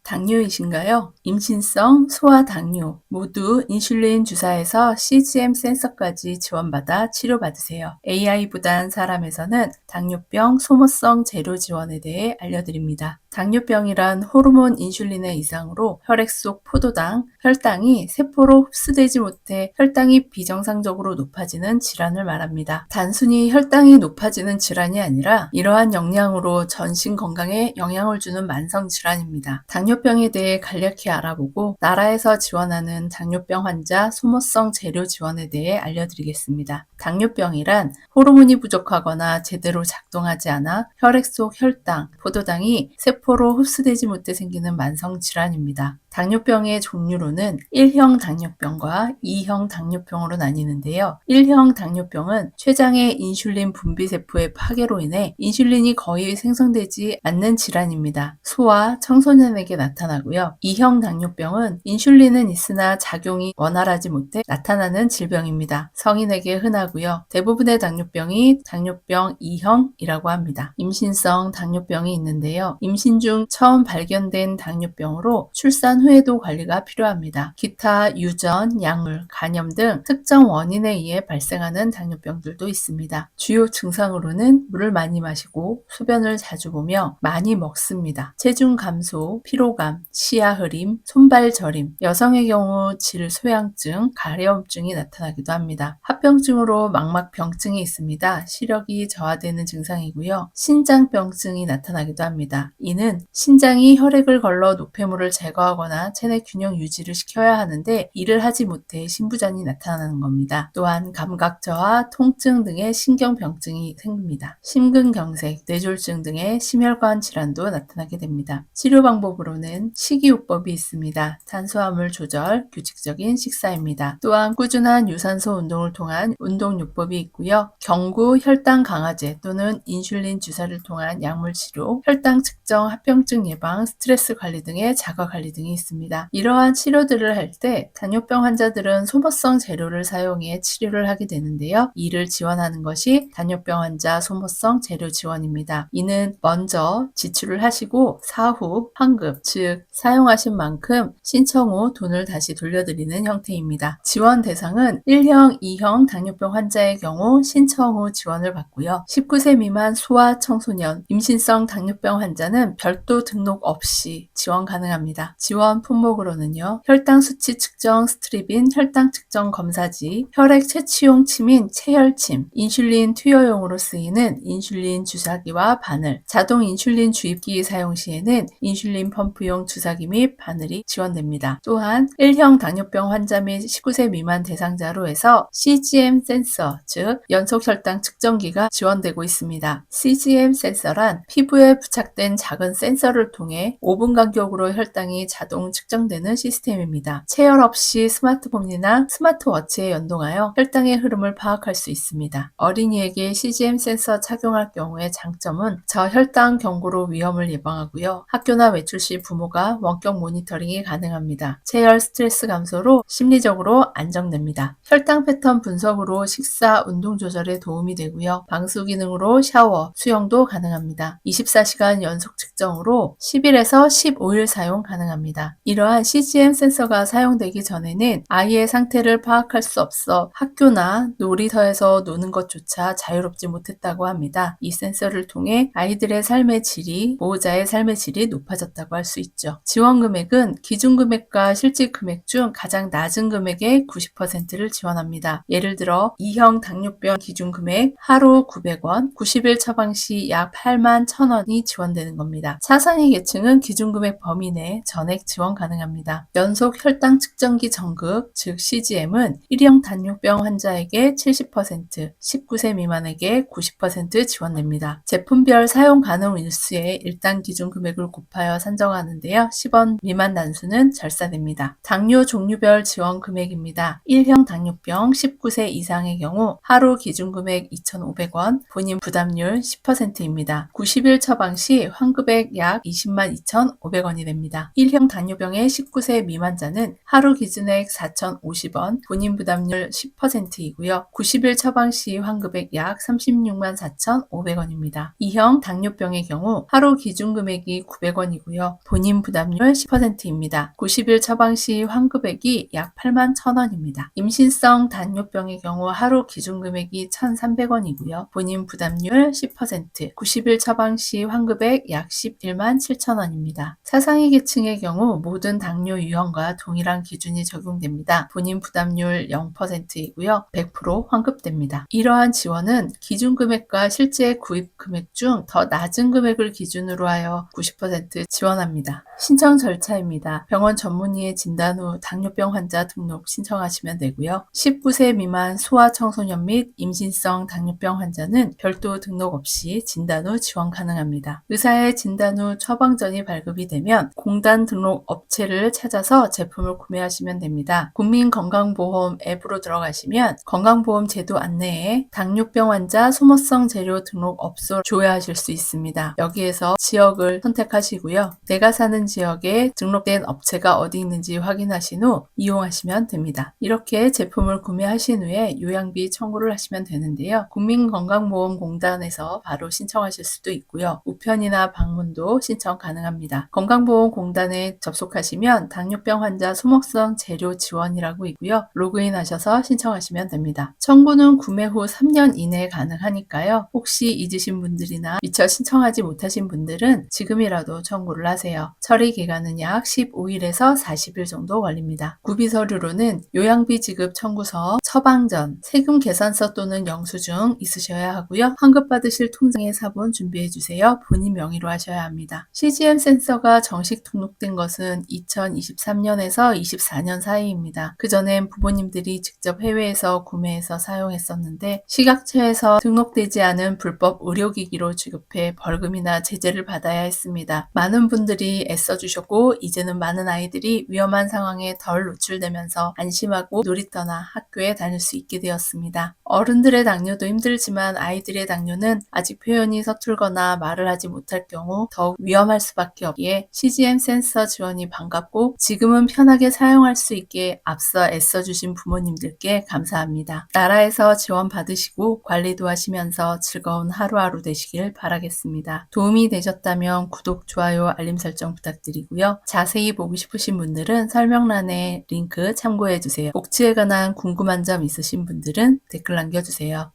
당뇨이신가요? 임신성 소아당뇨 모두 인슐린 주사에서 CGM 센서까지 지원받아 치료받으세요. AI보단 사람에서는 당뇨병 소모성 재료 지원에 대해 알려드립니다. 당뇨병이란 호르몬 인슐린의 이상으로 혈액 속 포도당, 혈당이 세포로 흡수되지 못해 혈당이 비정상적으로 높아지는 질환을 말합니다. 단순히 혈당이 높아지는 질환이 아니라 이러한 영향으로 전신 건강에 영향을 주는 만성 질환입니다. 당뇨병에 대해 간략히 알아보고 나라에서 지원하는 당뇨병 환자 소모성 재료 지원에 대해 알려드리겠습니다. 당뇨병이란 호르몬이 부족하거나 제대로 작동하지 않아 혈액 속 혈당, 포도당이 세포로 흡수되지 못해 생기는 만성 질환입니다. 당뇨병의 종류로는 1형 당뇨병과 2형 당뇨병으로 나뉘는데요. 1형 당뇨병은 췌장의 인슐린 분비세포의 파괴로 인해 인슐린이 거의 생성되지 않는 질환입니다. 소아, 청소년에게 나타나고요. 2형 당뇨병은 인슐린은 있으나 작용이 원활하지 못해 나타나는 질병입니다. 성인에게 흔하고요. 대부분의 당뇨병이 당뇨병 2형이라고 합니다. 임신성 당뇨병이 있는데요. 임신 중 처음 발견된 당뇨병으로 출산 후에도 관리가 필요합니다. 기타 유전, 약물, 간염 등 특정 원인에 의해 발생하는 당뇨병들도 있습니다. 주요 증상으로는 물을 많이 마시고 소변을 자주 보며 많이 먹습니다. 체중 감소, 피로감, 시야 흐림, 손발 저림, 여성의 경우 질 소양증, 가려움증이 나타나기도 합니다. 합병증으로 망막병증이 있습니다. 시력이 저하되는 증상이고요. 신장병증이 나타나기도 합니다. 이는 신장이 혈액을 걸러 노폐물을 제거하거나 체내 균형 유지를 시켜야 하는데 이를 하지 못해 신부전이 나타나는 겁니다. 또한 감각 저하, 통증 등의 신경병증이 생깁니다. 심근경색, 뇌졸중 등의 심혈관 질환도 나타나게 됩니다. 치료 방법으로는 식이요법이 있습니다. 탄수화물 조절, 규칙적인 식사입니다. 또한 꾸준한 유산소 운동을 통한 운동요법이 있고요. 경구 혈당 강화제 또는 인슐린 주사를 통한 약물 치료, 혈당 측정, 합병증 예방, 스트레스 관리 등의 자가 관리 등이 있습니다. 이러한 치료들을 할 때 당뇨병 환자들은 소모성 재료를 사용해 치료를 하게 되는데요. 이를 지원하는 것이 당뇨병 환자 소모성 재료 지원입니다. 이는 먼저 지출을 하시고 사후 환급, 즉 사용하신 만큼 신청 후 돈을 다시 돌려드리는 형태입니다. 지원 대상은 1형, 2형 당뇨병 환자의 경우 신청 후 지원을 받고요. 19세 미만 소아 청소년, 임신성 당뇨병 환자는 별도 등록 없이 지원 가능합니다. 지원 품목으로는요. 혈당 수치 측정 스트립인 혈당 측정 검사지, 혈액 채취용 침인 체혈침, 인슐린 투여용으로 쓰이는 인슐린 주사기와 바늘, 자동 인슐린 주입기 사용 시에는 인슐린 펌프용 주사기 및 바늘이 지원됩니다. 또한 1형 당뇨병 환자 및 19세 미만 대상자로 해서 CGM 센서, 즉 연속 혈당 측정기가 지원되고 있습니다. CGM 센서란 피부에 부착된 작은 센서를 통해 5분 간격으로 혈당이 자동 측정되는 시스템입니다. 체열 없이 스마트폰이나 스마트워치에 연동하여 혈당의 흐름을 파악할 수 있습니다. 어린이에게 CGM 센서 착용할 경우의 장점은 저혈당 경고로 위험을 예방하고요. 학교나 외출 시 부모가 원격 모니터링이 가능합니다. 체열 스트레스 감소로 심리적으로 안정됩니다. 혈당 패턴 분석으로 식사, 운동 조절에 도움이 되고요. 방수 기능으로 샤워, 수영도 가능합니다. 24시간 연속 측정으로 10일에서 15일 사용 가능합니다. 이러한 CGM 센서가 사용되기 전에는 아이의 상태를 파악할 수 없어 학교나 놀이터에서 노는 것조차 자유롭지 못했다고 합니다. 이 센서를 통해 아이들의 삶의 질이, 보호자의 삶의 질이 높아졌다고 할 수 있죠. 지원 금액은 기준 금액과 실질 금액 중 가장 낮은 금액의 90%를 지원합니다. 예를 들어 2형 당뇨병 기준 금액 하루 900원, 90일 처방 시 약 8만 1,000원이 지원되는 겁니다. 차상위 계층은 기준 금액 범위 내 전액 지원 가능합니다. 연속 혈당 측정기 전극, 즉 CGM은 1형 당뇨병 환자에게 70%, 19세 미만에게 90% 지원됩니다. 제품별 사용 가능 일수의 일단 기준 금액을 곱하여 산정하는데요. 10원 미만 단수는 절사됩니다. 당뇨 종류별 지원 금액입니다. 1형 당뇨병 19세 이상의 경우 하루 기준 금액 2,500원, 본인 부담률 10%입니다. 90일 처방 시 환급액 약 202,500원이 됩니다. 1형 당뇨 당뇨병의 19세 미만자는 하루 기준액 4,050원, 본인 부담률 10%이고요. 90일 처방 시 환급액 약 36만 4,500원입니다. 2형 당뇨병의 경우 하루 기준 금액이 900원이고요. 본인 부담률 10%입니다. 90일 처방 시 환급액이 약 8만 1,000원입니다. 임신성 당뇨병의 경우 하루 기준 금액이 1,300원이고요. 본인 부담률 10%, 90일 처방 시 환급액 약 11만 7,000원입니다. 사상위 계층의 경우 모든 당뇨 유형과 동일한 기준이 적용됩니다. 본인 부담률 0%이고요. 100% 환급됩니다. 이러한 지원은 기준 금액과 실제 구입 금액 중 더 낮은 금액을 기준으로 하여 90% 지원합니다. 신청 절차입니다. 병원 전문의의 진단 후 당뇨병 환자 등록 신청하시면 되고요. 19세 미만 소아청소년 및 임신성 당뇨병 환자는 별도 등록 없이 진단 후 지원 가능합니다. 의사의 진단 후 처방전이 발급이 되면 공단 등록 업체를 찾아서 제품을 구매하시면 됩니다. 국민건강보험 앱으로 들어가시면 건강보험 제도 안내에 당뇨병 환자 소모성 재료 등록 업소 조회하실 수 있습니다. 여기에서 지역을 선택하시고요. 내가 사는 지역에 등록된 업체가 어디 있는지 확인하신 후 이용하시면 됩니다. 이렇게 제품을 구매하신 후에 요양비 청구를 하시면 되는데요. 국민건강보험공단에서 바로 신청하실 수도 있고요. 우편이나 방문도 신청 가능합니다. 건강보험공단에 접속하시면 당뇨병 환자 소모성 재료 지원이라고 있고요. 로그인하셔서 신청하시면 됩니다. 청구는 구매 후 3년 이내에 가능하니까요. 혹시 잊으신 분들이나 미처 신청하지 못하신 분들은 지금이라도 청구를 하세요. 처리 기간은 약 15일에서 40일 정도 걸립니다. 구비 서류로는 요양비 지급 청구서, 처방전, 세금 계산서 또는 영수증 있으셔야 하고요. 환급받으실 통장의 사본 준비해 주세요. 본인 명의로 하셔야 합니다. CGM 센서가 정식 등록된 것은 2023년에서 24년 사이입니다. 그전엔 부모님들이 직접 해외에서 구매해서 사용했었는데 식약처에서 등록되지 않은 불법 의료기기로 취급해 벌금이나 제재를 받아야 했습니다. 많은 분들이 애써주셨고 이제는 많은 아이들이 위험한 상황에 덜 노출되면서 안심하고 놀이터나 학교에 다닐 수 있게 되었습니다. 어른들의 당뇨도 힘들지만 아이들의 당뇨는 아직 표현이 서툴거나 말을 하지 못할 경우 더욱 위험할 수밖에 없기에 CGM 센서 지원이 반갑고 지금은 편하게 사용할 수 있게 앞서 애써주신 부모님들께 감사합니다. 나라에서 지원 받으시고 관리도 하시면서 즐거운 하루하루 되시길 바라겠습니다. 도움이 되셨다면 구독, 좋아요, 알림 설정 부탁드리고요. 자세히 보고 싶으신 분들은 설명란에 링크 참고해주세요. 복지에 관한 궁금한 점 있으신 분들은 댓글 남겨주세요.